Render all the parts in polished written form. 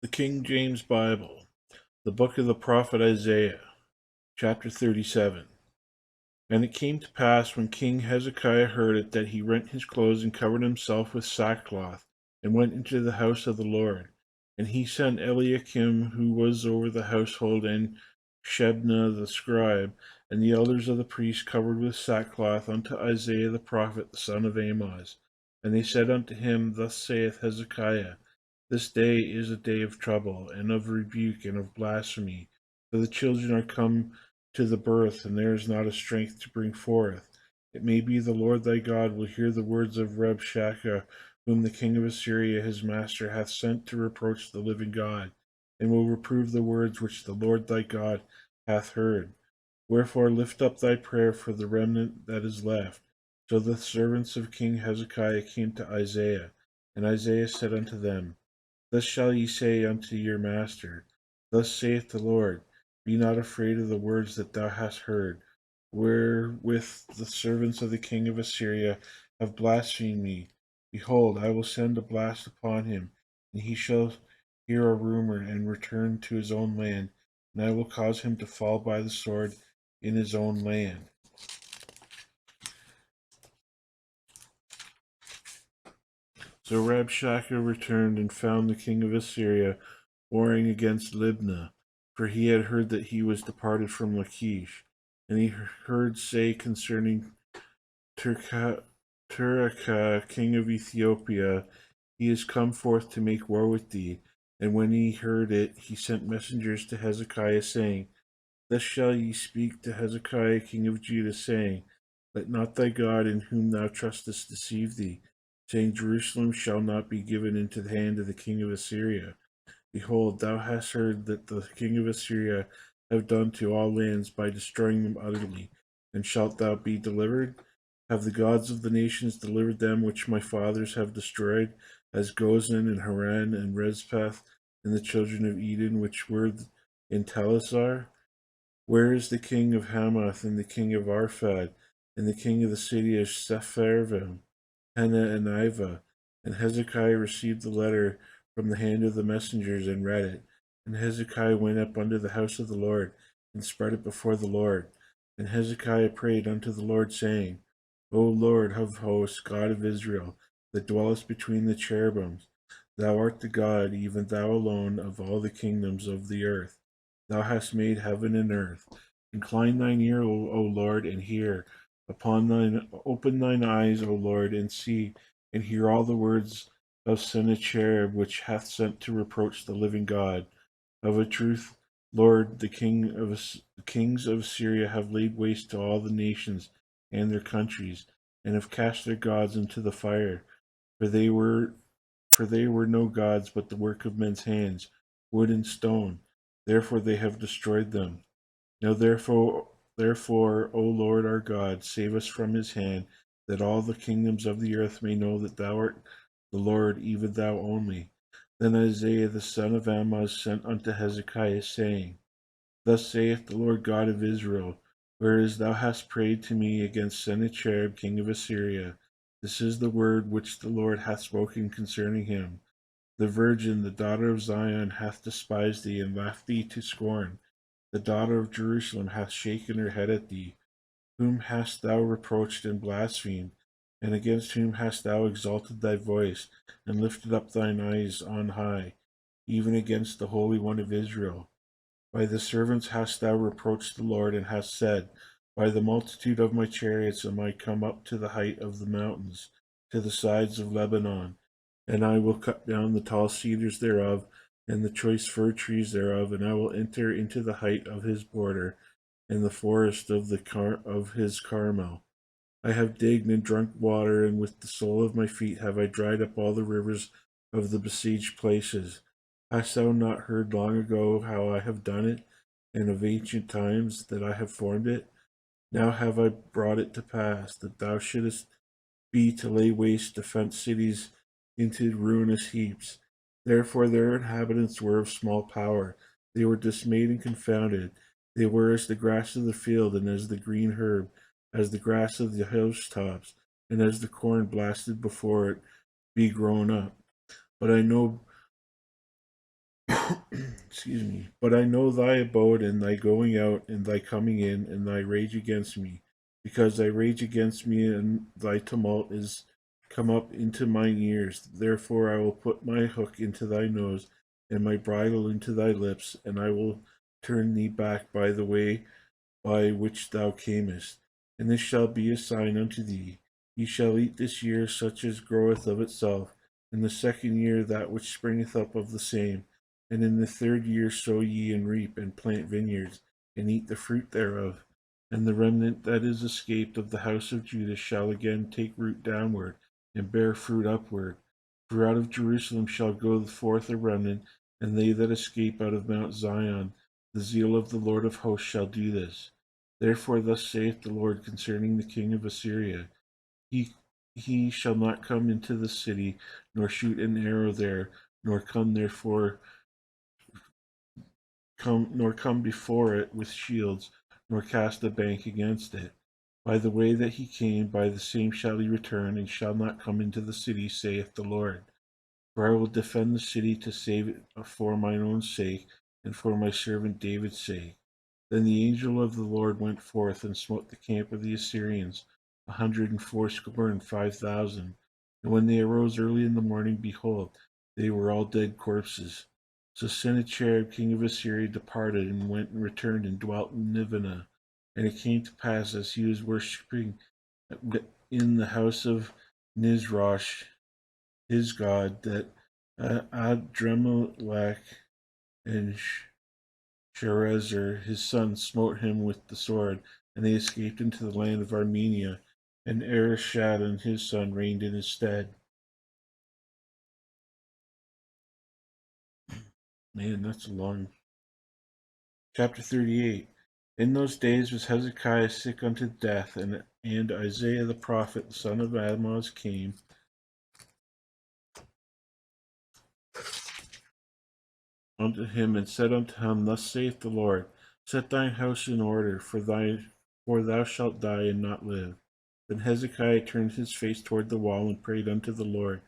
The King James Bible, the book of the prophet Isaiah, chapter 37. And it came to pass when King Hezekiah heard it that he rent his clothes and covered himself with sackcloth, and went into the house of the Lord. And he sent Eliakim, who was over the household, and Shebna the scribe, and the elders of the priests covered with sackcloth unto Isaiah the prophet, the son of Amoz. And they said unto him, Thus saith Hezekiah, This day is a day of trouble, and of rebuke, and of blasphemy. For the children are come to the birth, and there is not a strength to bring forth. It may be the Lord thy God will hear the words of Rabshakeh, whom the king of Assyria his master hath sent to reproach the living God, and will reprove the words which the Lord thy God hath heard. Wherefore lift up thy prayer for the remnant that is left. So the servants of King Hezekiah came to Isaiah, and Isaiah said unto them, Thus shall ye say unto your master, Thus saith the Lord, Be not afraid of the words that thou hast heard, wherewith the servants of the king of Assyria have blasphemed me. Behold, I will send a blast upon him, and he shall hear a rumor and return to his own land, and I will cause him to fall by the sword in his own land. So Rabshakeh returned and found the king of Assyria warring against Libnah, for he had heard that he was departed from Lachish. And he heard say concerning Turkah, king of Ethiopia, He is come forth to make war with thee. And when he heard it, he sent messengers to Hezekiah, saying, Thus shall ye speak to Hezekiah king of Judah, saying, Let not thy God in whom thou trustest deceive thee, saying, Jerusalem shall not be given into the hand of the king of Assyria. Behold, thou hast heard that the king of Assyria have done to all lands by destroying them utterly. And shalt thou be delivered? Have the gods of the nations delivered them which my fathers have destroyed, as Gozan and Haran and Rezpeth and the children of Eden which were in Telassar? Where is the king of Hamath and the king of Arphad and the king of the city of Sepharvaim, Hena and Iva? And Hezekiah received the letter from the hand of the messengers and read it. And Hezekiah went up unto the house of the Lord and spread it before the Lord. And Hezekiah prayed unto the Lord, saying, O Lord of hosts, God of Israel, that dwellest between the cherubims, thou art the God, even thou alone, of all the kingdoms of the earth. Thou hast made heaven and earth. Incline thine ear, O Lord, and hear. Open thine eyes, O Lord, and see, and hear all the words of Sennacherib, which hath sent to reproach the living God. Of a truth, Lord, the kings of Syria have laid waste to all the nations and their countries, and have cast their gods into the fire. For they were no gods, but the work of men's hands, wood and stone. Therefore they have destroyed them. Now therefore, O Lord our God, save us from his hand, that all the kingdoms of the earth may know that thou art the Lord, even thou only. Then Isaiah the son of Amoz sent unto Hezekiah, saying, Thus saith the Lord God of Israel, Whereas thou hast prayed to me against Sennacherib king of Assyria, this is the word which the Lord hath spoken concerning him. The virgin, the daughter of Zion, hath despised thee and laughed thee to scorn. The daughter of Jerusalem hath shaken her head at thee. Whom hast thou reproached and blasphemed? And against whom hast thou exalted thy voice, and lifted up thine eyes on high, even against the Holy One of Israel? By the servants hast thou reproached the Lord, and hast said, By the multitude of my chariots am I come up to the height of the mountains, to the sides of Lebanon. And I will cut down the tall cedars thereof, and the choice fir trees thereof, and I will enter into the height of his border, and the forest of his Carmel. I have digged and drunk water, and with the sole of my feet have I dried up all the rivers of the besieged places. Hast thou not heard long ago how I have done it, and of ancient times that I have formed it? Now have I brought it to pass, that thou shouldest be to lay waste defenced cities into ruinous heaps. Therefore their inhabitants were of small power. They were dismayed and confounded. They were as the grass of the field, and as the green herb, as the grass of the housetops, and as the corn blasted before it be grown up. But I know Excuse me. But I know thy abode and thy going out and thy coming in and thy rage against me, because thy rage against me and thy tumult is come up into mine ears. Therefore I will put my hook into thy nose and my bridle into thy lips, and I will turn thee back by the way by which thou camest. And this shall be a sign unto thee. Ye shall eat this year such as groweth of itself, in the second year that which springeth up of the same. And in the third year sow ye and reap, and plant vineyards, and eat the fruit thereof. And the remnant that is escaped of the house of Judah shall again take root downward, and bear fruit upward. For out of Jerusalem shall go forth a remnant, and they that escape out of Mount Zion. The zeal of the Lord of hosts shall do this. Therefore thus saith the Lord concerning the king of Assyria, he shall not come into the city, nor shoot an arrow there, nor come before it with shields, nor cast a bank against it. By the way that he came, by the same shall he return, and shall not come into the city, saith the Lord. For I will defend the city to save it for mine own sake, and for my servant David's sake. Then the angel of the Lord went forth and smote the camp of the Assyrians, 185,000. And when they arose early in the morning, behold, they were all dead corpses. So Sennacherib king of Assyria departed and went and returned and dwelt in Nineveh. And it came to pass, as he was worshipping in the house of Nisroch, his god, that Adremelech and Sharezer his son smote him with the sword, and they escaped into the land of Armenia, and Ereshadon his son reigned in his stead. Man, that's a long. Chapter 38. In those days was Hezekiah sick unto death, and Isaiah the prophet, the son of Amoz, came unto him and said unto him, Thus saith the Lord, Set thine house in order, for thou shalt die and not live. Then Hezekiah turned his face toward the wall and prayed unto the Lord,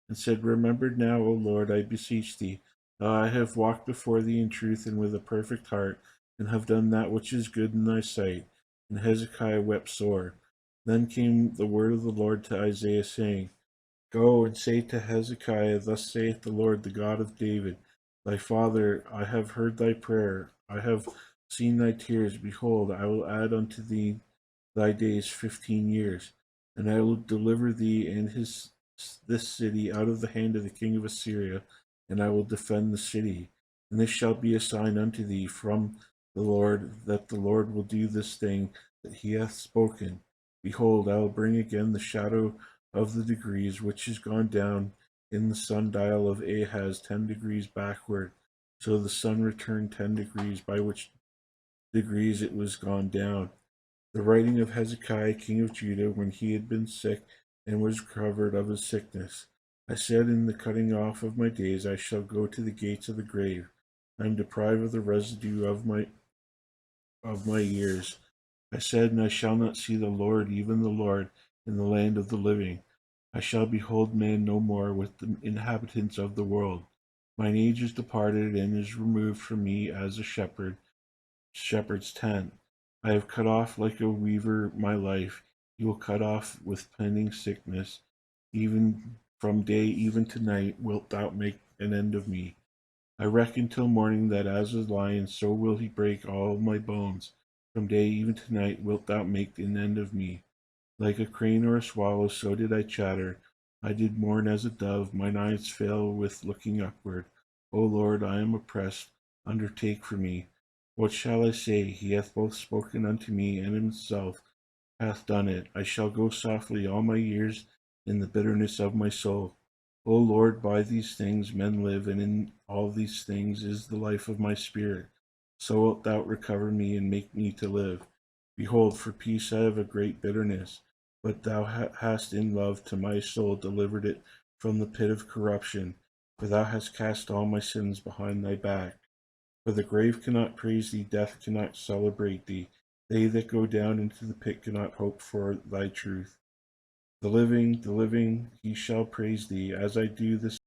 and said, Remember now, O Lord, I beseech thee, how I have walked before thee in truth and with a perfect heart, and have done that which is good in thy sight. And Hezekiah wept sore. Then came the word of the Lord to Isaiah, saying, Go and say to Hezekiah, Thus saith the Lord, the God of David, thy father, I have heard thy prayer, I have seen thy tears. Behold, I will add unto thee thy days 15 years, and I will deliver thee and this city out of the hand of the king of Assyria, and I will defend the city. And this shall be a sign unto thee from the Lord, that the Lord will do this thing that he hath spoken. Behold, I will bring again the shadow of the degrees which is gone down in the sundial of Ahaz 10 degrees backward. So the sun returned 10 degrees, by which degrees it was gone down. The writing of Hezekiah king of Judah, when he had been sick and was recovered of his sickness. I said, in the cutting off of my days I shall go to the gates of the grave. I am deprived of the residue of my years. I said, and I shall not see the Lord, even the Lord, in the land of the living. I shall behold man no more with the inhabitants of the world. Mine age is departed, and is removed from me as a shepherd's tent. I have cut off like a weaver my life. You will cut off with pending sickness. Even from day even to night wilt thou make an end of me. I reckon till morning that as a lion, so will he break all my bones. From day even to night wilt thou make an end of me. Like a crane or a swallow, so did I chatter. I did mourn as a dove, mine eyes fail with looking upward. O Lord, I am oppressed, undertake for me. What shall I say? He hath both spoken unto me, and himself hath done it. I shall go softly all my years in the bitterness of my soul. O Lord, by these things men live, and in all these things is the life of my spirit. So wilt thou recover me and make me to live. Behold, for peace I have a great bitterness, but thou hast in love to my soul delivered it from the pit of corruption, for thou hast cast all my sins behind thy back. For the grave cannot praise thee, death cannot celebrate thee. They that go down into the pit cannot hope for thy truth. The living, he shall praise thee, as I do this